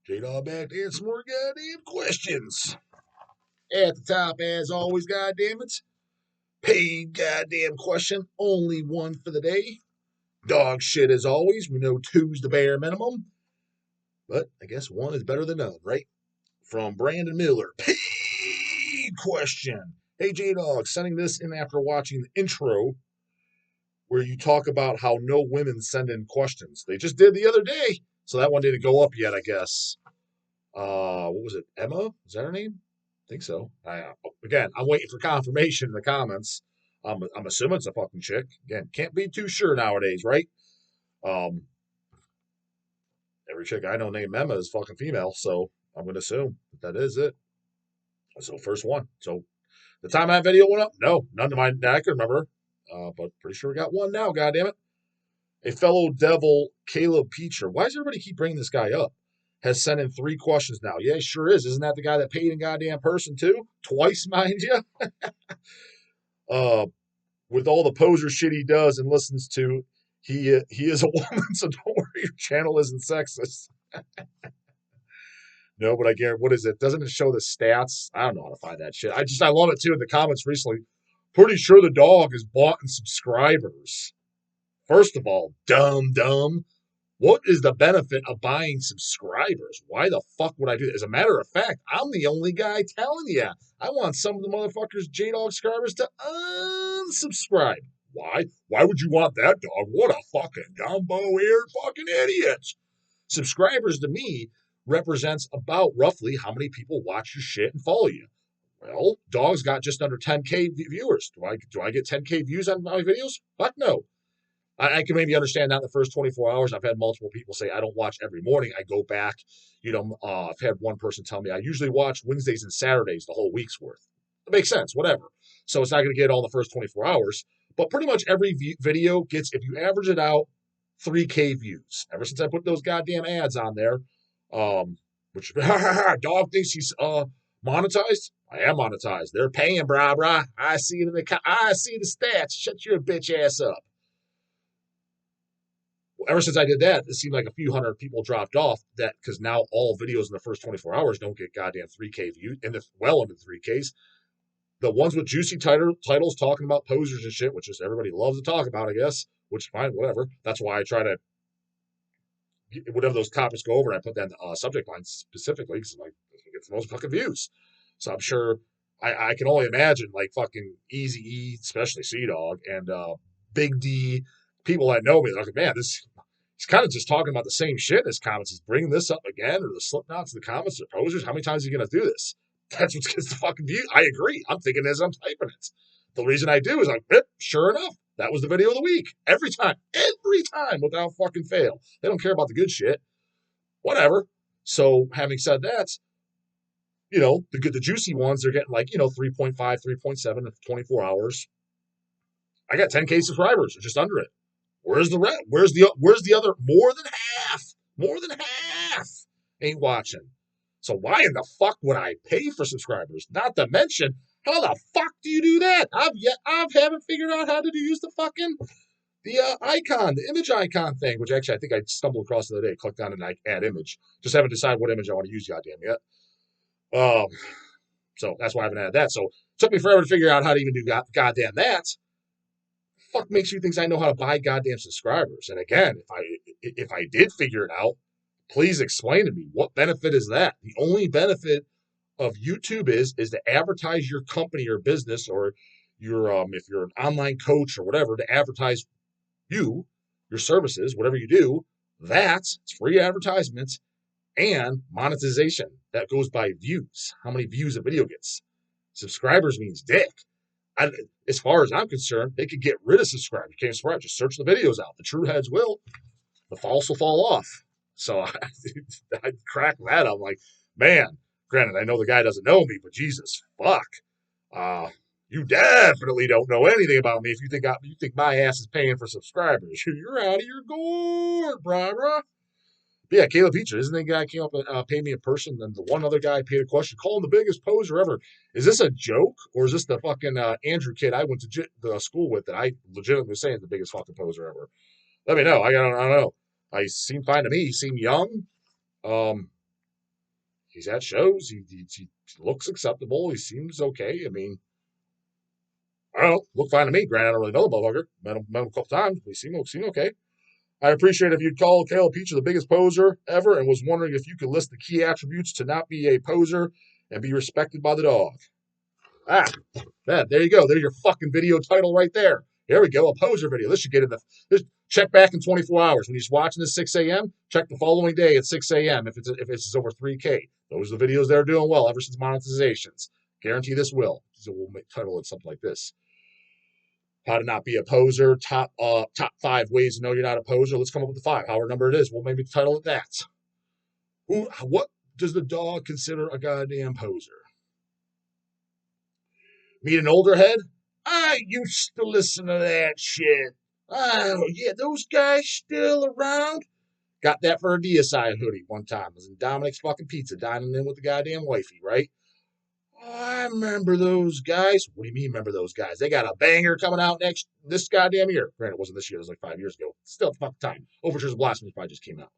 J-Dog back to answer more goddamn questions. At the top, as always, goddamn it. Paid goddamn question. Only one for the day. Dog shit as always. We know two's the bare minimum. But I guess one is better than none, right? From Brandon Miller. Paid question. Hey, J-Dog, sending this in after watching the intro where you talk about how no women send in questions. They just did the other day. So that one didn't go up yet, I guess. What was it? Emma? Is that her name? I think so. Again, I'm waiting for confirmation in the comments. I'm assuming it's a fucking chick. Again, can't be too sure nowadays, right? Um, every chick I know named Emma is fucking female, so I'm gonna assume that is it. So first one. So the time that video went up, no, none of mine that I can remember. But pretty sure we got one now. God damn it! A fellow devil, Caleb Peacher. Why does everybody keep bringing this guy up? Has sent in 3 questions now. Yeah, sure is. Isn't that the guy that paid in goddamn person too? Twice, mind you. With all the poser shit he does and listens to, he is a woman, so don't worry, your channel isn't sexist. No, but I guarantee, what is it? Doesn't it show the stats? I don't know how to find that shit. I love it too in the comments recently. Pretty sure the dog is bought in subscribers. First of all, dumb. What is the benefit of buying subscribers? Why the fuck would I do that? As a matter of fact, I'm the only guy telling you. I want some of the motherfuckers J-Dog subscribers to unsubscribe. Why? Why would you want that, dog? What a fucking gumbo-eared fucking idiot. Subscribers to me represents about roughly how many people watch your shit and follow you. Well, dog's got just under 10K viewers. Do I get 10K views on my videos? Fuck no. I can maybe understand that in the first 24 hours. I've had multiple people say I don't watch every morning. I go back. I've had one person tell me I usually watch Wednesdays and Saturdays the whole week's worth. It makes sense, whatever. So it's not going to get all the first 24 hours. But pretty much every video gets, if you average it out, 3K views. Ever since I put those goddamn ads on there, which dog thinks he's monetized. I am monetized. They're paying, brah. I see it I see the stats. Shut your bitch ass up. Ever since I did that, it seemed like a few hundred people dropped off. That because now all videos in the first 24 hours don't get goddamn 3K views, and it's well into 3Ks. The ones with juicy titles talking about posers and shit, which is everybody loves to talk about, I guess. Which fine, whatever. That's why I try to whatever those topics go over, I put that in the subject line specifically because like it gets the most fucking views. So I'm sure I can only imagine like fucking Easy E, especially Sea Dog, and Big D, people that know me, they're like, man, he's kind of just talking about the same shit in his comments. He's bringing this up again, or the Slipknots in the comments, or posers. How many times are you going to do this? That's what gets the fucking view. I agree. I'm thinking as I'm typing it. The reason I do is like, sure enough, that was the video of the week. Every time, without fucking fail. They don't care about the good shit. Whatever. So having said that, the juicy ones, they're getting like, 3.5, 3.7 in 24 hours. I got 10K subscribers, or just under it. Where's the rest? Where's the other? More than half ain't watching. So why in the fuck would I pay for subscribers? Not to mention, how the fuck do you do that? I haven't figured out how to use the fucking icon, the image icon thing, which actually I think I stumbled across the other day. Clicked on it and add image. Just haven't decided what image I want to use goddamn yet. So that's why I haven't added that. So it took me forever to figure out how to even do goddamn that. Fuck makes you think I know how to buy goddamn subscribers? And again, if I did figure it out, please explain to me what benefit is that? The only benefit of YouTube is to advertise your company or business, or your if you're an online coach or whatever, to advertise your services, whatever you do. That's free advertisements and monetization. That goes by views. How many views a video gets? Subscribers means dick. As far as I'm concerned, they could get rid of subscribers. You can't subscribe. Just search the videos out. The true heads will. The false will fall off. So I crack that up. Like, man, granted, I know the guy doesn't know me, but Jesus, fuck. You definitely don't know anything about me if you think my ass is paying for subscribers. You're out of your gourd, brah. But yeah, Caleb Peacher, isn't the guy came up and paid me in person? And the one other guy paid a question, call him the biggest poser ever. Is this a joke, or is this the fucking Andrew kid I went to the school with that I legitimately say is the biggest fucking poser ever? Let me know. I don't know. He seemed fine to me. He seemed young. He's at shows. He looks acceptable. He seems okay. I mean, I don't know. Look fine to me. Granted, I don't really know the motherfucker. Met him a couple times. He seemed okay. I appreciate if you'd call Caleb Peach the biggest poser ever and was wondering if you could list the key attributes to not be a poser and be respected by the dog. Ah, man, there you go. There's your fucking video title right there. Here we go, a poser video. This should get in the. Check back in 24 hours. When he's watching this 6 a.m., check the following day at 6 a.m. if it's over 3K. Those are the videos that are doing well ever since monetizations. Guarantee this will. So we'll title it something like this. How to not be a poser. Top 5 ways to know you're not a poser. Let's come up with the 5. However number it is. We'll maybe title it that. What does the dog consider a goddamn poser? Meet an older head? I used to listen to that shit. Oh, yeah, those guys still around? Got that for a Deicide hoodie one time. I was in Dominic's fucking Pizza, dining in with the goddamn wifey, right? I remember those guys. What do you mean, remember those guys? They got a banger coming out this goddamn year. Granted, it wasn't this year. It was like 5 years ago. Still the fucking time. Overtures of Blasphemy probably just came out.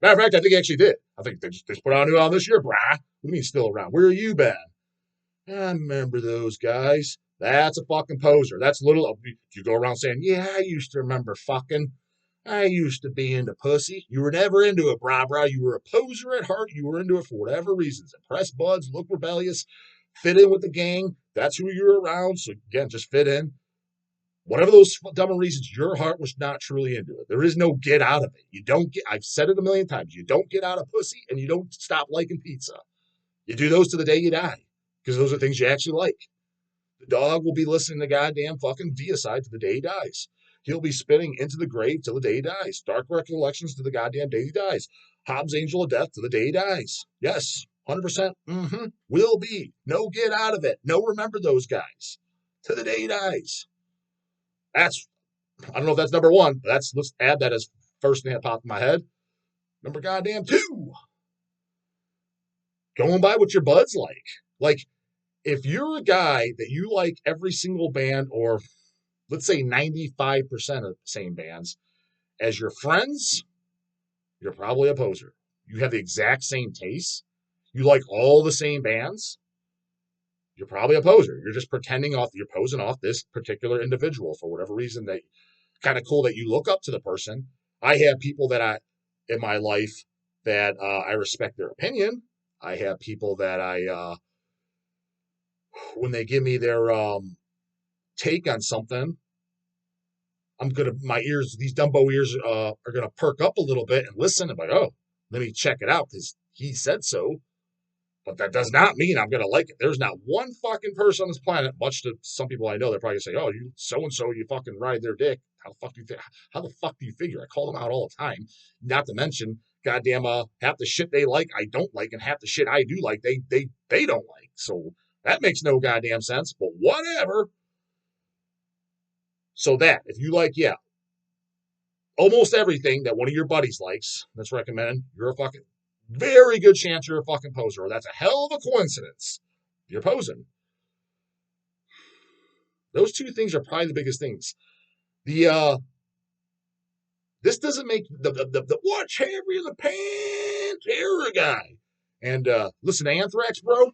Matter of fact, I think he actually did. I think they just put out a new album this year, brah. What do you mean still around? Where are you been? I remember those guys. That's a fucking poser. That's little. You go around saying, yeah, I used to remember fucking. I used to be into pussy. You were never into it, brah. You were a poser at heart. You were into it for whatever reasons. Impress buds, look rebellious, fit in with the gang. That's who you're around. So again, just fit in. Whatever those dumb reasons, your heart was not truly into it. There is no get out of it. You don't get, I've said it a million times, you don't get out of pussy and you don't stop liking pizza. You do those to the day you die because those are things you actually like. The dog will be listening to goddamn fucking Deicide to the day he dies. He'll be spinning into the grave till the day he dies. Dark recollections to the goddamn day he dies. Hobbs' Angel of Death to the day he dies. Yes, 100%. Will be. No get out of it. No remember those guys. To the day he dies. I don't know if that's number 1, but let's add that as first thing that popped in my head. Number goddamn 2. Going by what your bud's like. Like, if you're a guy that you like every single band, or let's say 95% of the same bands, as your friends, you're probably a poser. You have the exact same tastes. You like all the same bands. You're probably a poser. You're just you're posing off this particular individual for whatever reason. That kind of cool that you look up to the person. I have people in my life that I respect their opinion. I have people that when they give me their take on something, these Dumbo ears are gonna perk up a little bit and listen. I'm like, oh, let me check it out because he said so. But that does not mean I'm gonna like it. There's not one fucking person on this planet, much to some people I know, they're probably gonna say, oh, you so and so, you fucking ride their dick. How the fuck do you figure? I call them out all the time. Not to mention, goddamn, half the shit they like, I don't like, and half the shit I do like, they don't like. So that makes no goddamn sense. But whatever. So that if you like, yeah, almost everything that one of your buddies likes, that's recommended, you're a fucking very good chance you're a fucking poser. Or that's a hell of a coincidence. You're posing. Those 2 things are probably the biggest things. This doesn't make the watch Harry the Pantera guy. And listen to Anthrax, bro.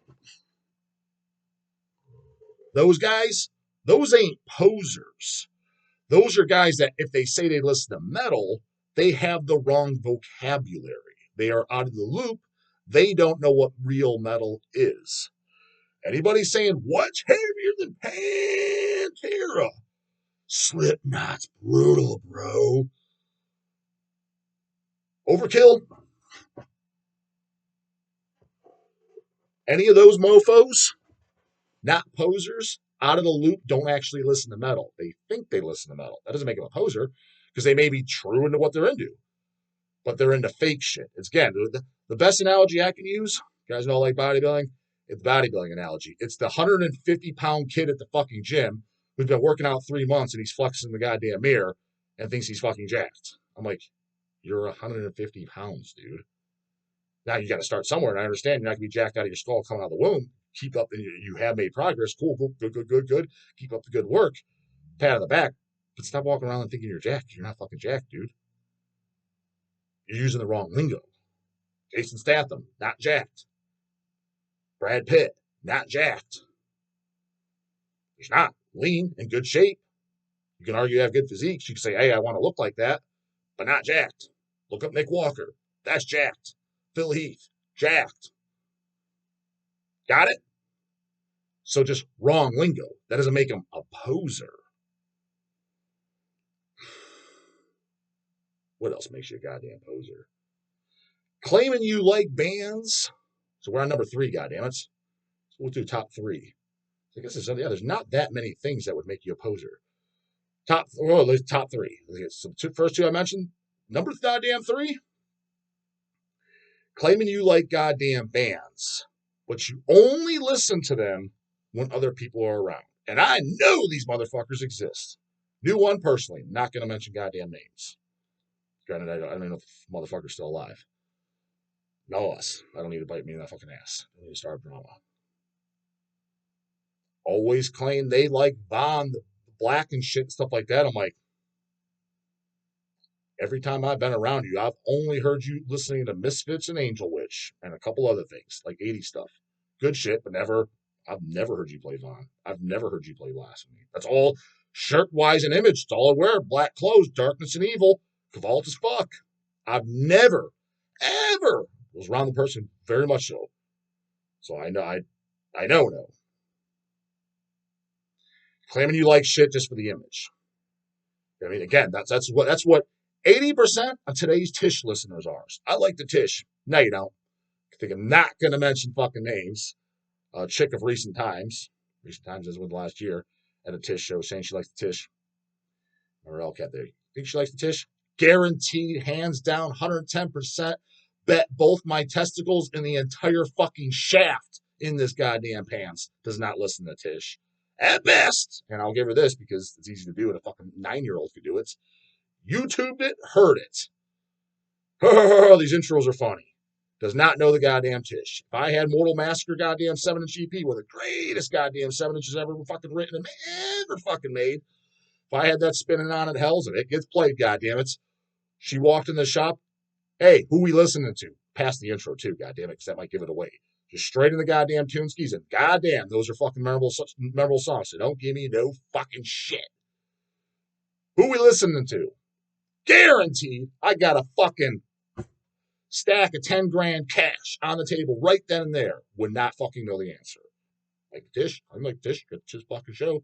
Those guys, those ain't posers. Those are guys that if they say they listen to metal, they have the wrong vocabulary. They are out of the loop. They don't know what real metal is. Anybody saying, what's heavier than Pantera? Slipknot's brutal, bro. Overkill? Any of those mofos? Not posers? Out of the loop, don't actually listen to metal. They think they listen to metal. That doesn't make them a poser because they may be true into what they're into, but they're into fake shit. It's again, the best analogy I can use, you guys know I like bodybuilding, it's the bodybuilding analogy. It's the 150-pound kid at the fucking gym who's been working out 3 months and he's flexing in the goddamn mirror and thinks he's fucking jacked. I'm like, you're 150 pounds, dude. Now you got to start somewhere, and I understand you're not going to be jacked out of your skull coming out of the womb. Keep up, you have made progress. Cool, good. Keep up the good work. Pat on the back, but stop walking around and thinking you're jacked. You're not fucking jacked, dude. You're using the wrong lingo. Jason Statham, not jacked. Brad Pitt, not jacked. He's not. Lean, in good shape. You can argue you have good physiques. You can say, hey, I want to look like that, but not jacked. Look up Nick Walker. That's jacked. Phil Heath, jacked. Got it? So just wrong lingo. That doesn't make him a poser. What else makes you a goddamn poser? Claiming you like bands. So we're on number 3, goddammit. So we'll do top 3. I guess there's not that many things that would make you a poser. Top 3. So first 2 I mentioned. Number goddamn 3. Claiming you like goddamn bands, but you only listen to them when other people are around. And I know these motherfuckers exist. Knew one personally. Not going to mention goddamn names. Granted, I don't know if the motherfucker's still alive. Know us. I don't need to bite me in that fucking ass. I need to start drama. Always claim they like Von, the Black and shit and stuff like that. I'm like, every time I've been around you, I've only heard you listening to Misfits and Angel Witch and a couple other things, like 80s stuff. Good shit, but I've never heard you play Von. I've never heard you play Blasphemy. That's all shirt-wise and image. It's all I wear. Black clothes, darkness and evil, Cavalt as fuck. I've never, ever was around the person, very much so. So I know. Claiming you like shit just for the image. I mean, again, that's what 80% of today's TISH listeners are. I like the TISH. No, you don't. I think I'm not going to mention fucking names. Chick of recent times is with last year, at a TISH show saying she likes the TISH. Or Elcat there. Think she likes the TISH? Guaranteed, hands down, 110%. Bet both my testicles and the entire fucking shaft in this goddamn pants does not listen to TISH. At best, and I'll give her this because it's easy to do and a fucking 9-year-old could do it. YouTubed it, heard it. These intros are funny. Does not know the goddamn TISH. If I had Mortal Massacre goddamn 7-inch EP, one of the greatest goddamn 7 inches ever fucking written and ever fucking made, if I had that spinning on at Hell's and it gets played, goddammit, she walked in the shop, hey, who we listening to? Pass the intro too, goddammit, because that might give it away. Just straight in the goddamn tune skis, and goddamn, those are fucking memorable songs, so don't give me no fucking shit. Who we listening to? Guaranteed, I got a fucking stack of 10 grand cash on the table right then and there. Would not fucking know the answer. Like TISH, I'm like TISH, it's his fucking show.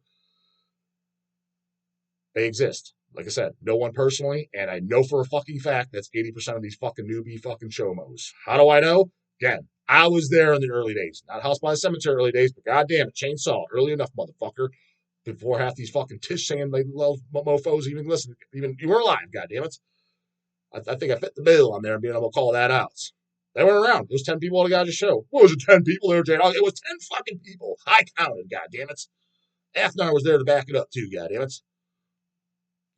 They exist. Like I said, no one personally, and I know for a fucking fact that's 80% of these fucking newbie fucking showmos. How do I know? Again, I was there in the early days. Not House by the Cemetery early days, but goddamn it, Chainsaw, early enough, motherfucker. Before half these fucking TISH singing they love mofos even listen, even you were alive, goddammit. I think I fit the bill on there and being able to call that out. They weren't around. It was 10 people at a guy's show. What was it, 10 people there, Jay? It was 10 fucking people. I counted, goddammit. Afnar was there to back it up too, goddammit.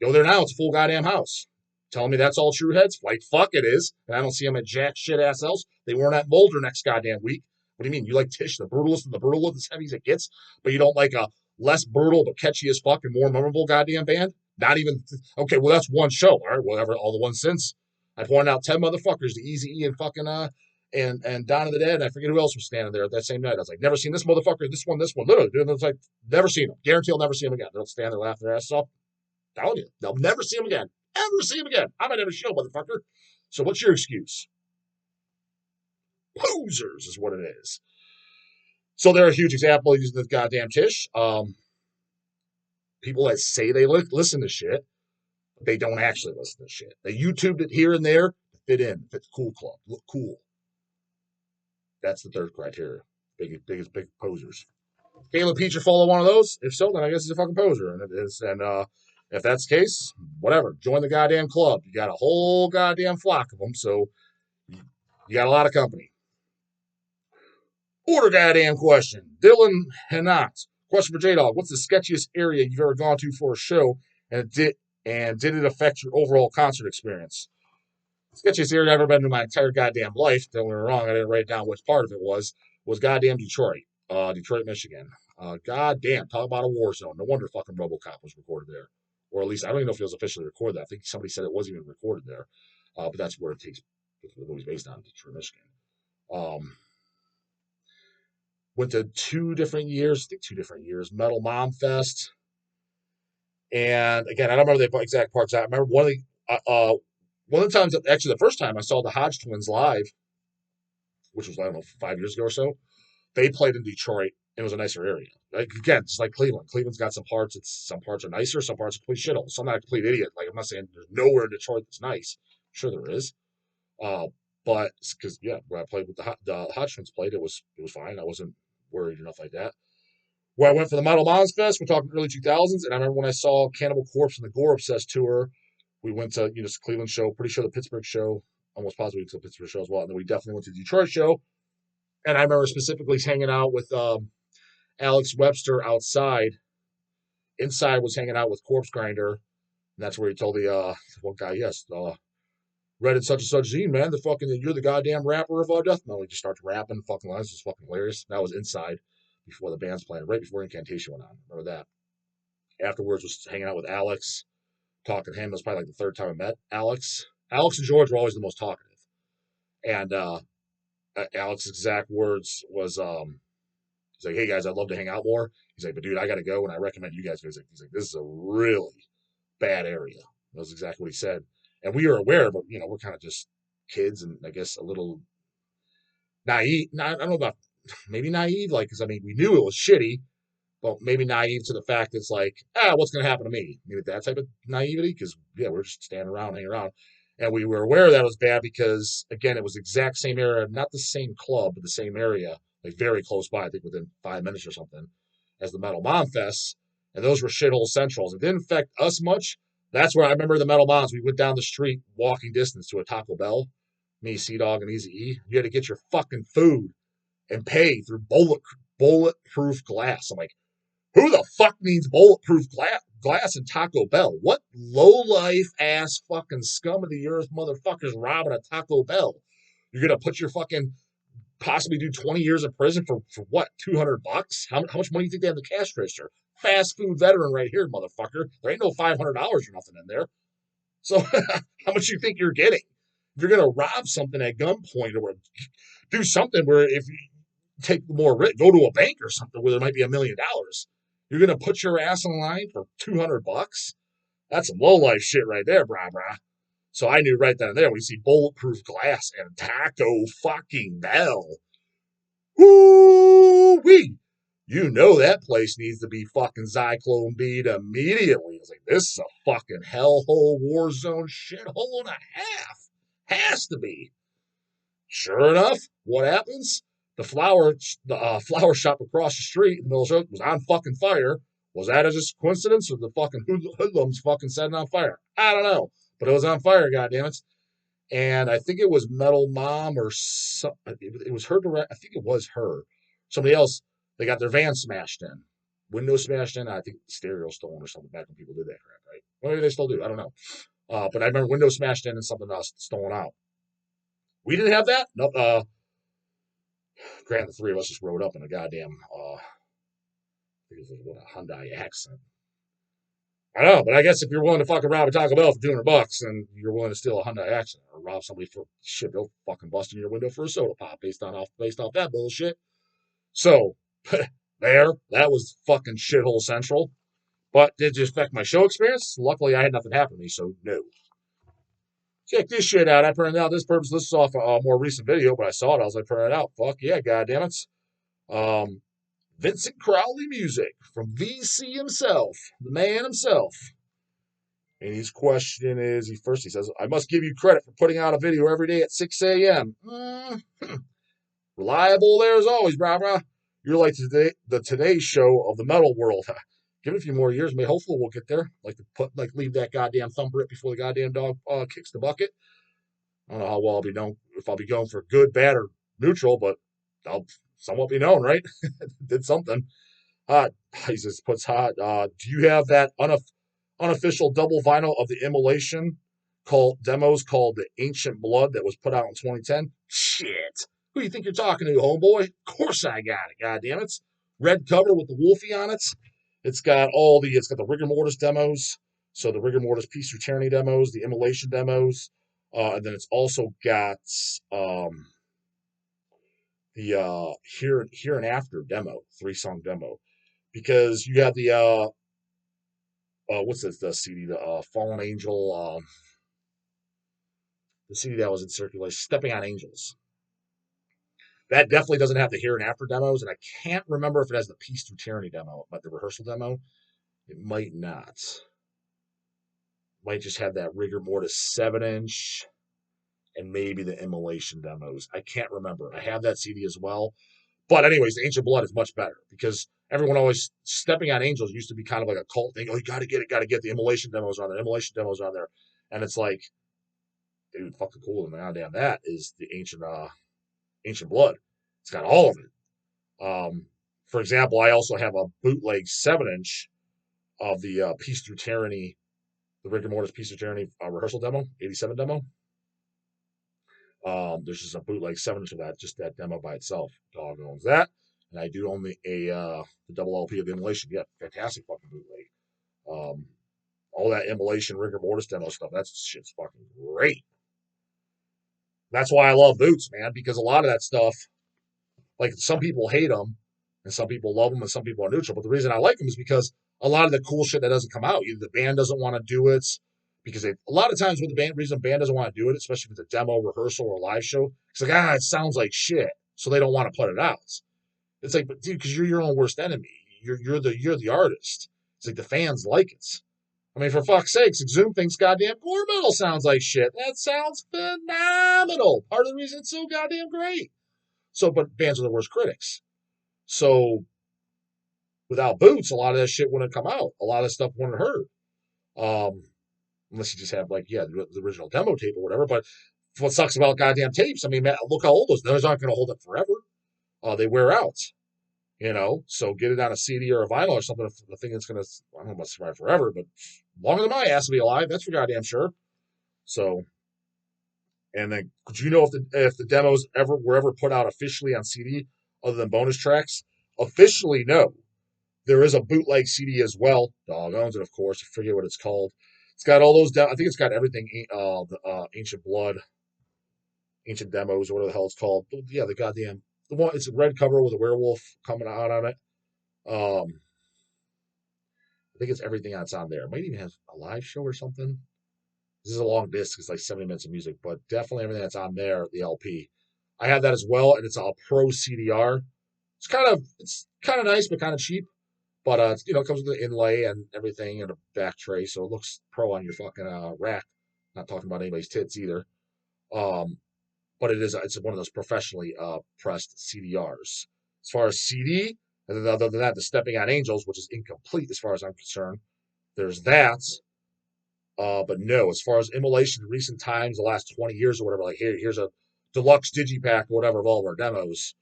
Go there now, it's a full goddamn house. Telling me that's all true heads? Like, fuck it is. And I don't see them at jack shit ass else. They weren't at Boulder next goddamn week. What do you mean? You like TISH, the brutalist and the brutal, as heavy as it gets, but you don't like a less brutal but catchy as fuck and more memorable goddamn band? Not even, okay, well, that's one show. All right, whatever, all the ones since. I pointed out 10 motherfuckers, the Eazy-E and fucking, and Dawn of the Dead, and I forget who else was standing there that same night. I was like, never seen this motherfucker, this one. Literally, dude, it's like, never seen them. Guarantee I'll never see them again. They'll stand there laughing their asses off. Telling you, they'll never see him again. Ever see him again. I'm at every show, motherfucker. So what's your excuse? Posers is what it is. So they're a huge example of using the goddamn TISH. People that say they listen to shit, but they don't actually listen to shit. They YouTubed it here and there to fit in, fit the cool club, look cool. That's the third criteria. Big posers. Caleb Peach follow one of those? If so, then I guess he's a fucking poser. And it is. And if that's the case, whatever. Join the goddamn club. You got a whole goddamn flock of them, so you got a lot of company. Order goddamn question. Dylan Hanat. Question for J-Dog. What's the sketchiest area you've ever gone to for a show, and did it affect your overall concert experience? Sketchiest area I've ever been to my entire goddamn life, don't get me wrong, I didn't write down which part of it was goddamn Detroit. Detroit, Michigan. Goddamn, talk about a war zone. No wonder fucking RoboCop was recorded there. Or at least, I don't even know if it was officially recorded there. I think somebody said it wasn't even recorded there. But that's where the movie's based on, Detroit, Michigan. Went to 2 different years, I think 2 different years, Metal Mom Fest. And again, I don't remember the exact parts. I remember one of the times, actually the first time I saw the Hodge Twins live, which was, I don't know, 5 years ago or so, they played in Detroit. It was a nicer area. Like, again, it's like Cleveland. Cleveland's got some parts. Some parts are nicer. Some parts are complete shithole. So I'm not a complete idiot. Like, I'm not saying there's nowhere in Detroit that's nice. I'm sure there is. But because when I played with the Hodge Twins played, it was fine. I wasn't worried or nothing like that. Where I went for the Metal Moms Fest, we're talking early 2000s, and I remember when I saw Cannibal Corpse and the Gore Obsessed tour, we went to Cleveland show, pretty sure the Pittsburgh show, almost positively to the Pittsburgh show as well, and then we definitely went to the Detroit show. And I remember specifically hanging out with Alex Webster outside. Inside was hanging out with Corpse Grinder, and that's where he told the one guy, yes, read in such and such zine, man. You're the goddamn rapper of Deathmetal. He just started rapping, fucking lines. It was fucking hilarious. That was inside before the band's playing, right before Incantation went on. Remember that? Afterwards, was hanging out with Alex, talking to him. It was probably like the third time I met Alex. Alex and George were always the most talkative, and Alex's exact words was, he's like, "Hey guys, I'd love to hang out more." He's like, "But dude, I got to go, and I recommend you guys go." He's like, "This is a really bad area." That was exactly what he said. And we were aware, but we're kind of just kids, and I guess a little naive. I don't know about maybe naive, like, because I mean, we knew it was shitty, but maybe naive to the fact it's like, what's going to happen to me? Maybe that type of naivety, because we're just standing around, hanging around, and we were aware that it was bad because again, it was the exact same area, not the same club, but the same area, like very close by. I think within 5 minutes or something, as the Metal Mom Fest, and those were shithole centrals. It didn't affect us much. That's where I remember the Metal Moms. We went down the street, walking distance to a Taco Bell. Me, Sea Dog, and Easy E. You had to get your fucking food and pay through bulletproof glass. I'm like, who the fuck needs bulletproof glass in Taco Bell? What low life ass fucking scum of the earth motherfuckers robbing a Taco Bell? You're gonna put your fucking possibly do 20 years in prison for what? $200? How much money do you think they have in the cash register? Fast food veteran right here, motherfucker. There ain't no $500 or nothing in there. So how much you think you're getting? If you're gonna rob something at gunpoint or do something where if you take more risk, go to a bank or something where there might be $1 million, you're gonna put your ass in line for $200? That's some low life shit right there, brah. So I knew right then and there when you see bulletproof glass and Taco fucking Bell, woo-wee, that place needs to be fucking Zyklone Beat immediately. It's like, this is a fucking hellhole, war zone, shithole and a half. Has to be. Sure enough, what happens? The flower shop across the street in the middle of the road was on fucking fire. Was that just a coincidence, or the fucking hoodlums fucking set it on fire? I don't know, but it was on fire, goddammit. And I think it was Metal Mom or it was her direct. I think it was her. Somebody else. They got their van smashed in, window smashed in. I think the stereo stolen or something back when people did that crap, right? Well, maybe they still do. I don't know. But I remember window smashed in and something else stolen out. We didn't have that. No. Granted, the three of us just rode up in a goddamn. I think it was a Hyundai Accent. I know, but I guess if you're willing to fucking rob a Taco Bell for $200, and you're willing to steal a Hyundai Accent or rob somebody for shit, they'll fucking bust in your window for a soda pop based off that bullshit. So that was fucking shithole central. But did it affect my show experience? Luckily, I had nothing happen to me, so no. Check this shit out. I printed out this purpose. This is off a more recent video, but I saw it. I was like, printed it out. Fuck yeah, goddammit. Vincent Crowley music from VC himself, the man himself. And his question is, he says, I must give you credit for putting out a video every day at 6 a.m. Reliable there as always, brah. You're like the Today Show of the metal world. Give it a few more years, maybe. Hopefully we'll get there. Leave that goddamn thumbprint before the goddamn dog kicks the bucket. I don't know how well I'll be known, if I'll be going for good, bad, or neutral, but I'll somewhat be known, right? Did something. He just puts hot. Do you have that unofficial double vinyl of the Immolation demos called The Ancient Blood that was put out in 2010? Shit. Who do you think you're talking to, homeboy? Of course I got it, goddammit. Red cover with the Wolfie on it. It's got the Rigor Mortis demos. So the Rigor Mortis Peace through Tyranny demos, the Immolation demos, and then it's also got I the Here and After demo, 3-song demo, because you have the what's this, the CD, the Fallen Angel, the CD that was in circulation, Stepping on Angels. That definitely doesn't have the Here and After demos, and I can't remember if it has the Peace Through Tyranny demo, but the rehearsal demo, it might not. Might just have that Rigor Mortis 7-inch and maybe the Immolation demos. I can't remember. I have that CD as well. But anyways, the Ancient Blood is much better because everyone always, Stepping on Angels used to be kind of like a cult thing. Oh, you got to get it, got to get the Immolation demos on there. Immolation demos on there. And it's like, dude, fucking cool. And goddamn, that is the Ancient Blood. It's got all of it. For example, I also have a bootleg 7-inch of the Peace Through Tyranny, the Rigor Mortis Peace Through Tyranny rehearsal demo, 87 demo. There's just a bootleg 7-inch of that, just that demo by itself. Dog owns that. And I do own the double LP of the Immolation. Yeah, fantastic fucking bootleg. All that Immolation Rigor Mortis demo stuff, that shit's fucking great. That's why I love Boots, man, because a lot of that stuff, like some people hate them and some people love them and some people are neutral. But the reason I like them is because a lot of the cool shit that doesn't come out, either the band doesn't want to do it, because a lot of times with the reason the band doesn't want to do it, especially with a demo, rehearsal, or live show, it's like, it sounds like shit, so they don't want to put it out. It's like, but dude, because you're your own worst enemy. You're the artist. It's like the fans like it. I mean, for fuck's sakes, Exhumed thinks goddamn core metal sounds like shit. That sounds phenomenal. Part of the reason it's so goddamn great. So, but bands are the worst critics. So, without Boots, a lot of that shit wouldn't come out. A lot of stuff wouldn't hurt. Unless you just have, like, the original demo tape or whatever. But what sucks about goddamn tapes, I mean, man, look how old those aren't going to hold up forever. They wear out. So get it on a CD or a vinyl or something. The thing that's going to, I don't know about survive forever, but longer than my ass to be alive, that's for goddamn sure. So, and then, do you know if the demos were ever put out officially on CD other than bonus tracks? Officially, no. There is a bootleg CD as well. Dog owns it, of course. I forget what it's called. It's got all those. I think it's got everything. The Ancient Blood, Ancient Demos, or whatever the hell it's called. Yeah, the goddamn the one. It's a red cover with a werewolf coming out on it. I think it's everything that's on there. It might even have a live show or something. This is a long disc. It's like 70 minutes of music, but definitely everything that's on there, the LP. I have that as well, and it's a Pro CDR. It's kind of nice, but kind of cheap. But it comes with the inlay and everything and a back tray, so it looks pro on your fucking rack. Not talking about anybody's tits either. But it's one of those professionally pressed CDRs. As far as CD, and then other than that, the Stepping on Angels, which is incomplete as far as I'm concerned. There's that. But no, as far as Immolation in recent times, the last 20 years or whatever, like here's a deluxe digipack or whatever of all of our demos.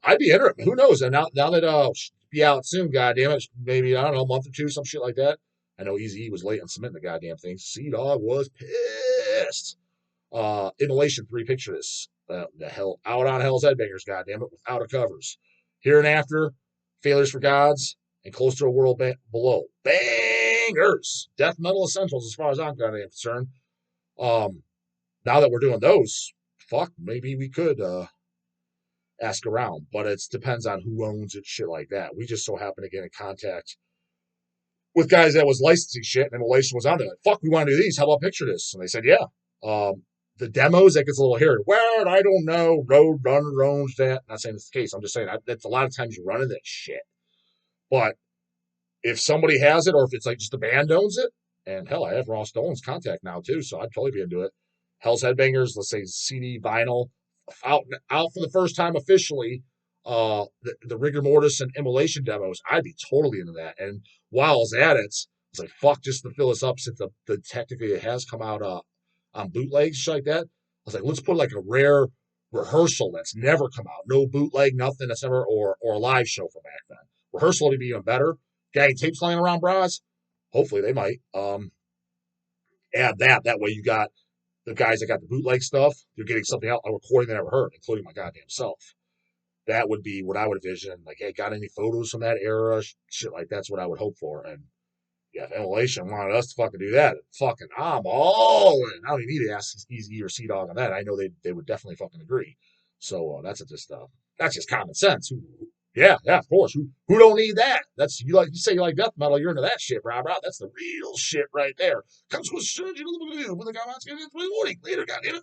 I'd be interested. Who knows? And now that be out soon, goddamn it, maybe I don't know, a month or two, some shit like that. I know Eazy-E was late on submitting the goddamn thing. C-Dog was pissed. Immolation 3, picture this. The hell out on Hell's Headbangers, goddamn it, without a covers. Here and After, Failures for Gods, and Close to a World Below. Bangers! Deathmetal essentials as far as I'm concerned. Now that we're doing those, fuck, maybe we could ask around, but it depends on who owns it, shit like that. We just so happen to get in contact with guys that was licensing shit, and Immolation was on it. Like, fuck, we want to do these. How about picture this? And they said, yeah. The demos, that gets a little hairy. Well, I don't know. Road Runner owns that. Not saying it's the case. I'm just saying that's a lot of times you're running that shit. But if somebody has it, or if it's like just the band owns it, and hell, I have Ross Dolan's contact now too, so I'd totally be into it. Hell's Headbangers, let's say CD, vinyl, out for the first time officially. The Rigor Mortis and Immolation demos, I'd be totally into that. And while I was at it, it's like, fuck, just to fill this up, since the technically it has come out on bootlegs, shit like that. I was like, let's put like a rare rehearsal that's never come out, no bootleg, nothing that's never, or a live show from back then. Rehearsal would be even better. Gang tapes lying around, bras. Hopefully they might. Add that. That way you got the guys that got the bootleg stuff. You're getting something out, a recording they never heard, including my goddamn self. That would be what I would envision. Like, hey, got any photos from that era? Shit like that's what I would hope for. And yeah, if Immolation wanted us to fucking do that, fucking I'm all in. I don't even need to ask Eazy or C-Dog on that. I know they would definitely fucking agree. So that's just common sense. Yeah, of course. Who don't need that? That's you say you like death metal, you're into that shit, bro. That's the real shit right there. Comes with surgeon with the comments. Later, goddamn it.